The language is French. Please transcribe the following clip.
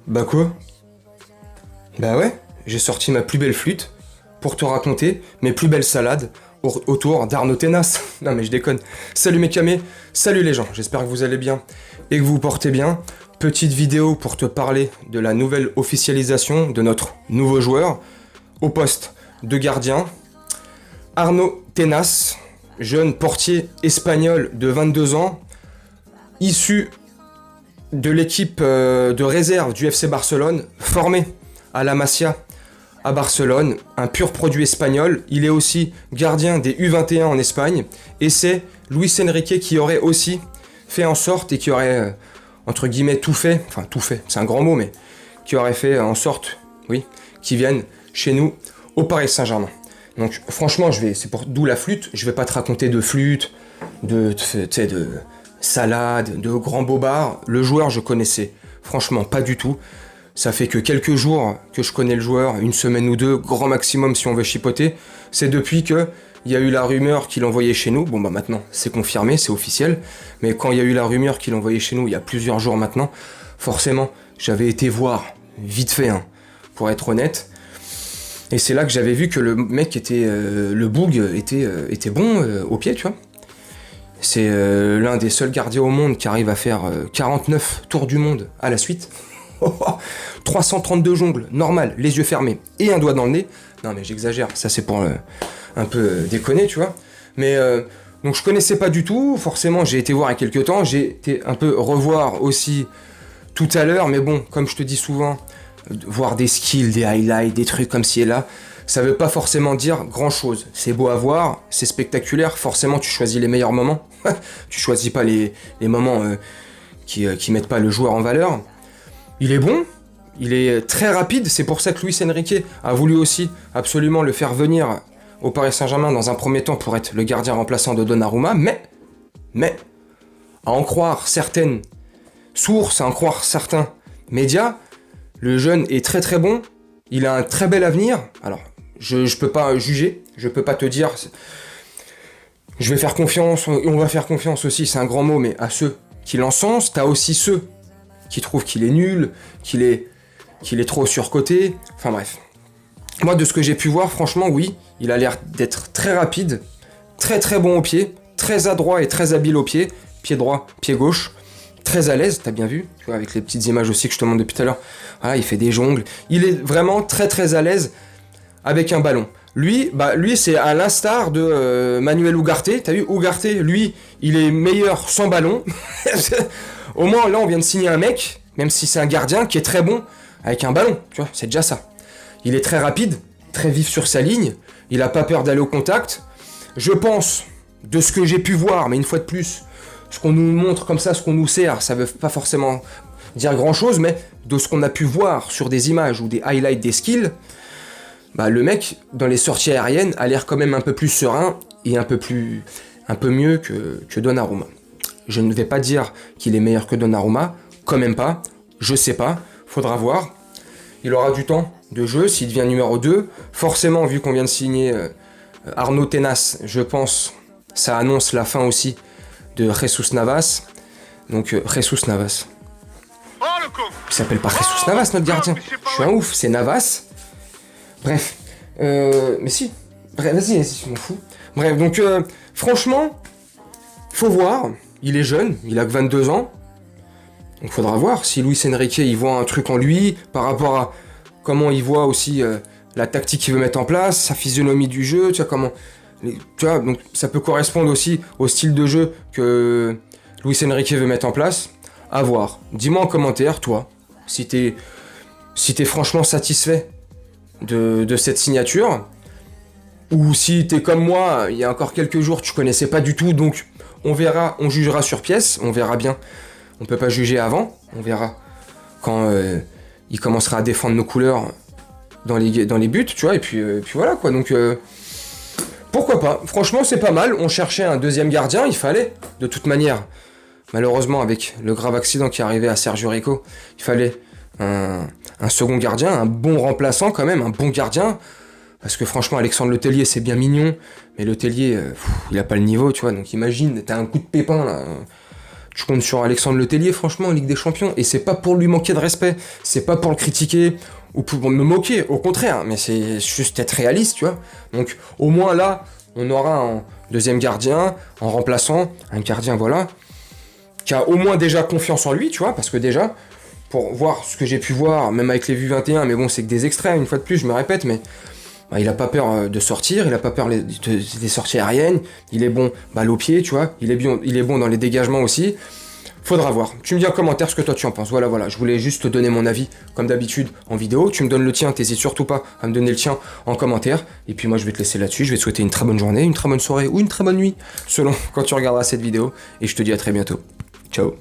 Bah quoi? Bah ouais, j'ai sorti ma plus belle flûte pour te raconter mes plus belles salades autour d'Arnaud Ténas. Non mais je déconne. Salut mes camés, salut les gens, j'espère que vous allez bien et que vous vous portez bien. Petite vidéo pour te parler de la nouvelle officialisation de notre nouveau joueur au poste de gardien. Arnaud Ténas, jeune portier espagnol de 22 ans, issu de l'équipe de réserve du FC Barcelone, formé à la Masia à Barcelone, un pur produit espagnol. Il est aussi gardien des U21 en Espagne, et c'est Luis Enrique qui aurait aussi fait en sorte, et qui aurait, entre guillemets, tout fait, c'est un grand mot, mais qui aurait fait en sorte, oui, qu'ils viennent chez nous au Paris Saint-Germain. Donc franchement, c'est pour d'où la flûte, je vais pas te raconter de flûte, de salade, de grands bobards. Le joueur, je connaissais franchement pas du tout. Ça fait que quelques jours que je connais le joueur, une semaine ou deux, grand maximum si on veut chipoter. C'est depuis que il y a eu la rumeur qu'il envoyait chez nous. Bon bah maintenant, c'est confirmé, c'est officiel. Mais quand il y a eu la rumeur qu'il envoyait chez nous, il y a plusieurs jours maintenant, forcément, j'avais été voir, vite fait, hein, pour être honnête. Et c'est là que j'avais vu que le mec était, le boug était bon au pied, tu vois. C'est l'un des seuls gardiens au monde qui arrive à faire 49 tours du monde à la suite. 332 jongles, normal, les yeux fermés et un doigt dans le nez. Non mais j'exagère, ça c'est pour un peu déconner, tu vois. Mais donc je connaissais pas du tout, forcément j'ai été voir il y a quelques temps, j'ai été un peu revoir aussi tout à l'heure, mais bon, comme je te dis souvent, voir des skills, des highlights, des trucs comme ci et là, ça veut pas forcément dire grand chose. C'est beau à voir, c'est spectaculaire, forcément tu choisis les meilleurs moments, tu choisis pas les moments qui mettent pas le joueur en valeur. Il est bon, il est très rapide, c'est pour ça que Luis Enrique a voulu aussi absolument le faire venir au Paris Saint-Germain dans un premier temps pour être le gardien remplaçant de Donnarumma, mais, à en croire certaines sources, à en croire certains médias, le jeune est très très bon, il a un très bel avenir. Alors, je peux pas juger, je peux pas te dire, je vais faire confiance, on va faire confiance aussi, c'est un grand mot, mais à ceux qui l'encensent, t'as aussi ceux qui trouvent qu'il est nul, qu'il est trop surcoté, enfin bref. Moi, de ce que j'ai pu voir, franchement, oui, il a l'air d'être très rapide, très très bon au pied, très adroit et très habile au pied, pied droit, pied gauche, très à l'aise, t'as bien vu, tu vois, avec les petites images aussi que je te montre depuis tout à l'heure. Voilà, il fait des jongles, il est vraiment très très à l'aise avec un ballon. Lui, c'est à l'instar de Manuel Ugarte, t'as vu, Ugarte, lui, il est meilleur sans ballon. Au moins, là, on vient de signer un mec, même si c'est un gardien, qui est très bon avec un ballon, tu vois, c'est déjà ça. Il est très rapide, très vif sur sa ligne, il a pas peur d'aller au contact. Je pense, de ce que j'ai pu voir, mais une fois de plus, ce qu'on nous montre comme ça, ce qu'on nous sert, ça veut pas forcément dire grand-chose, mais de ce qu'on a pu voir sur des images ou des highlights des skills, bah, le mec, dans les sorties aériennes, a l'air quand même un peu plus serein et un peu mieux que Donnarumma. Je ne vais pas dire qu'il est meilleur que Donnarumma, quand même pas, je sais pas, faudra voir. Il aura du temps de jeu s'il devient numéro 2. Forcément, vu qu'on vient de signer Arnaud Ténas, je pense, ça annonce la fin aussi de Jesus Navas. Donc, Jesus Navas. Il s'appelle pas Jesus Navas, notre gardien. Je suis un ouf, c'est Navas. Bref, mais si. Bref, vas-y, je m'en fous. Bref, donc, franchement, faut voir. Il est jeune, il a que 22 ans. Donc faudra voir si Luis Enrique il voit un truc en lui par rapport à comment il voit aussi la tactique qu'il veut mettre en place, sa physionomie du jeu, tu vois comment, tu vois, donc ça peut correspondre aussi au style de jeu que Luis Enrique veut mettre en place. À voir. Dis-moi en commentaire, toi, si t'es franchement satisfait de cette signature, ou si t'es comme moi, il y a encore quelques jours tu connaissais pas du tout, donc on verra, on jugera sur pièce, on verra bien. On peut pas juger avant, on verra quand il commencera à défendre nos couleurs dans les buts, tu vois, et puis voilà quoi, donc pourquoi pas, franchement c'est pas mal, on cherchait un deuxième gardien, il fallait, de toute manière, malheureusement avec le grave accident qui est arrivé à Sergio Rico, il fallait un second gardien, un bon remplaçant quand même, un bon gardien, parce que franchement Alexandre Letellier c'est bien mignon, mais Letellier, il a pas le niveau, tu vois, donc imagine, t'as un coup de pépin là, je compte sur Alexandre Letellier, franchement, en Ligue des Champions. Et c'est pas pour lui manquer de respect, c'est pas pour le critiquer ou pour me moquer, au contraire, mais c'est juste être réaliste, tu vois. Donc, au moins là, on aura un deuxième gardien, en remplaçant, un gardien, voilà, qui a au moins déjà confiance en lui, tu vois, parce que déjà, pour voir ce que j'ai pu voir, même avec les vues 21, mais bon, c'est que des extraits, une fois de plus, je me répète, mais bah, il a pas peur de sortir, il a pas peur des sorties aériennes, il est bon balle au pied, tu vois, il est bon dans les dégagements aussi. Faudra voir. Tu me dis en commentaire ce que toi tu en penses. Voilà, je voulais juste te donner mon avis, comme d'habitude, en vidéo. Tu me donnes le tien, t'hésites surtout pas à me donner le tien en commentaire. Et puis moi, je vais te laisser là-dessus. Je vais te souhaiter une très bonne journée, une très bonne soirée ou une très bonne nuit, selon quand tu regarderas cette vidéo. Et je te dis à très bientôt. Ciao.